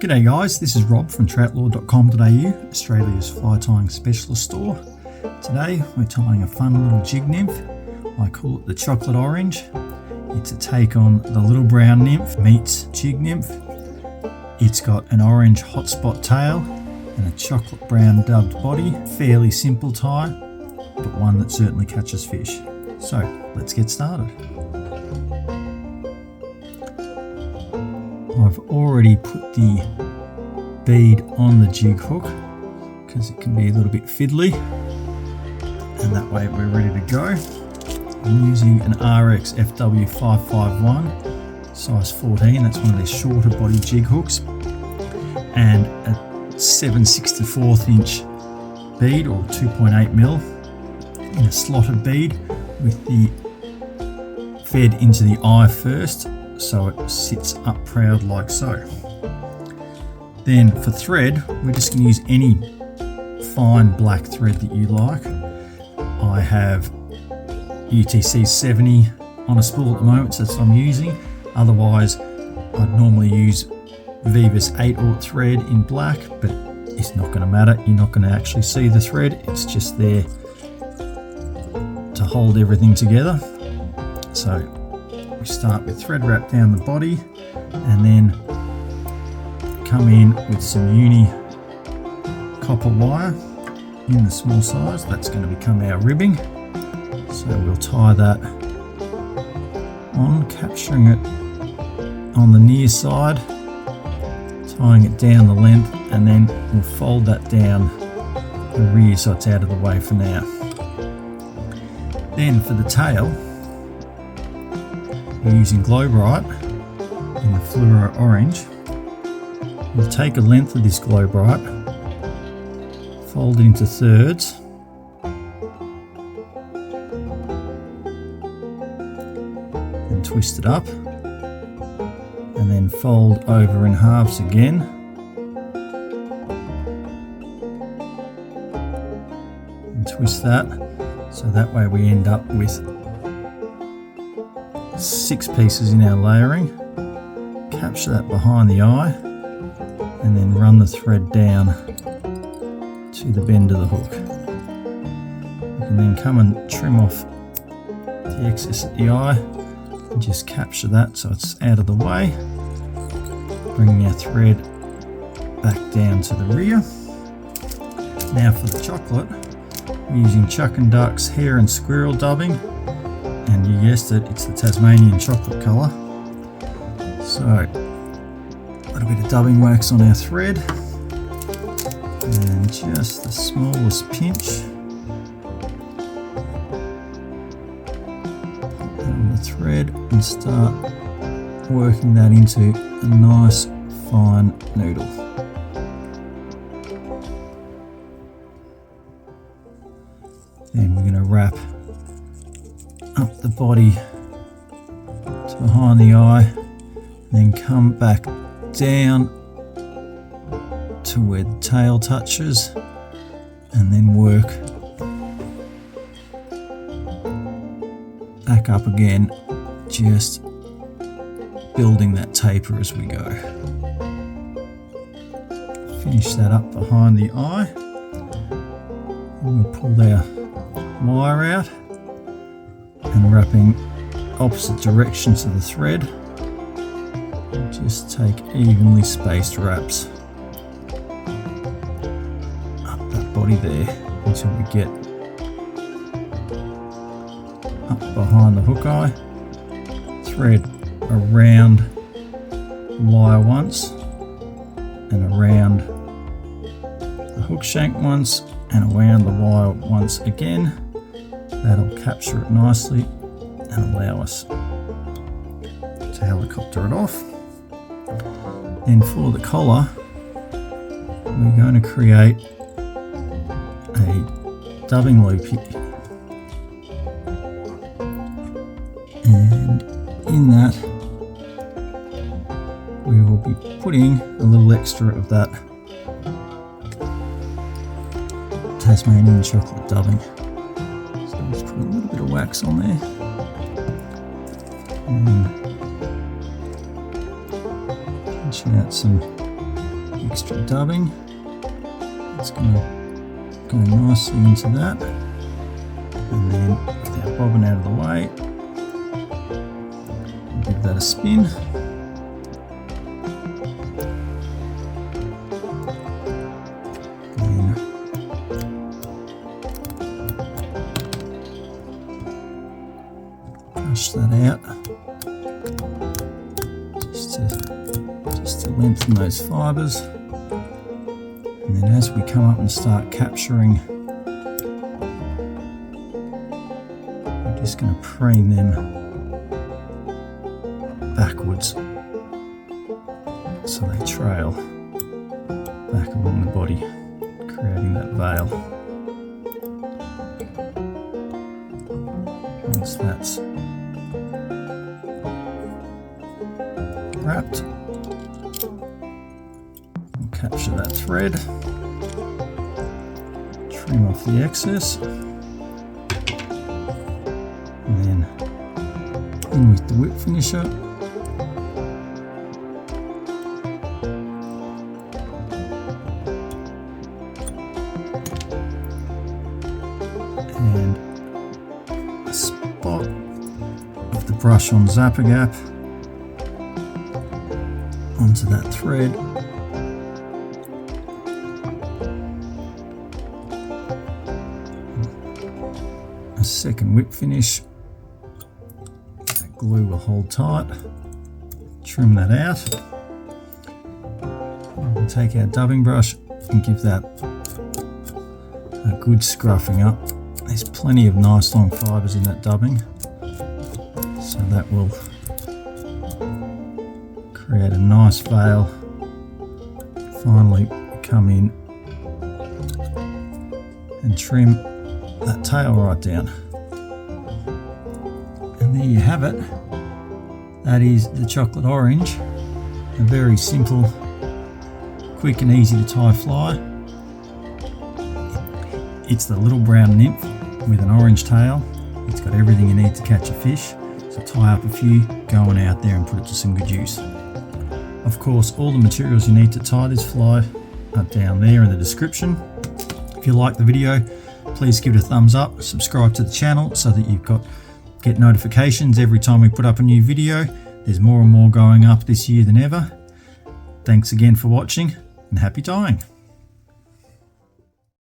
G'day guys, this is Rob from Troutlore.com.au, Australia's fly tying specialist store. Today we're tying a fun little jig nymph. I call it the chocolate orange. It's a take on the Little Brown Nymph meets Jig Nymph. It's got an orange hotspot tail and a chocolate brown dubbed body. Fairly simple tie, but one that certainly catches fish. So let's get started. I've already put the bead on the jig hook because it can be a little bit fiddly, and that way we're ready to go. I'm using an Ahrex FW551 size 14, that's one of their shorter body jig hooks, and a 7/64 inch bead or 2.8 mil in a slotted bead with the fed into the eye first, so it sits up proud like so. Then for thread, we're just going to use any fine black thread that you like. I have UTC 70 on a spool at the moment, so that's what I'm using. Otherwise, I'd normally use Vivus 8/0 thread in black, but it's not going to matter. You're not going to actually see the thread. It's just there to hold everything together. So we start with thread wrap down the body and then come in with some uni copper wire in the small size. That's going to become our ribbing. So we'll tie that on, capturing it on the near side, tying it down the length, and then we'll fold that down the rear so it's out of the way for now. Then for the tail, we're using GLo Brite in the fluoro orange. We'll take a length of this GLo Brite, fold it into thirds, and twist it up, and then fold over in halves again, and twist that, so that way we end up with 6 pieces in our layering. Capture that behind the eye and then run the thread down to the bend of the hook. You can then come and trim off the excess at the eye and just capture that so it's out of the way, bringing our thread back down to the rear. Now for the chocolate, we're using Chuck and Duck's Hare and Squirrel dubbing, and you guessed it, it's the Tasmanian chocolate colour. So a little bit of dubbing wax on our thread and just the smallest pinch on the thread and start working that into a nice fine noodle. Then we're going to wrap up the body to behind the eye, then come back down to where the tail touches, and then work back up again, just building that taper as we go. Finish that up behind the eye, and we'll pull our wire out and wrapping opposite directions of the thread. Just take evenly spaced wraps up that body there until we get up behind the hook eye. Thread around wire once and around the hook shank once and around the wire once again. That'll capture it nicely and allow us to helicopter it off. Then for the collar, we're going to create a dubbing loop here. And in that, we will be putting a little extra of that Tasmanian chocolate dubbing. So let's put a little bit of wax on there. And pinch out some extra dubbing. It's going to go nicely into that, and then with our bobbin out of the way, we'll give that a spin. Push that out just to lengthen those fibres, and then as we come up and start capturing, we're just going to preen them backwards so they trail back along the body, creating that veil. Once that's wrapped, we'll capture that thread, trim off the excess, and then in with the whip finisher, and a spot of the brush on Zapper Gap onto that thread, a second whip finish, that glue will hold tight, trim that out, we'll take our dubbing brush and give that a good scruffing up. There's plenty of nice long fibres in that dubbing, so that will create a nice veil. Finally come in and trim that tail right down. And there you have it. That is the chocolate orange, a very simple, quick and easy to tie fly. It's the Little Brown Nymph with an orange tail. It's got everything you need to catch a fish, so tie up a few, go on out there and put it to some good use. Of course, all the materials you need to tie this fly are down there in the description. If you like the video, please give it a thumbs up, subscribe to the channel so that you get notifications every time we put up a new video. There's more and more going up this year than ever. Thanks again for watching, and happy tying.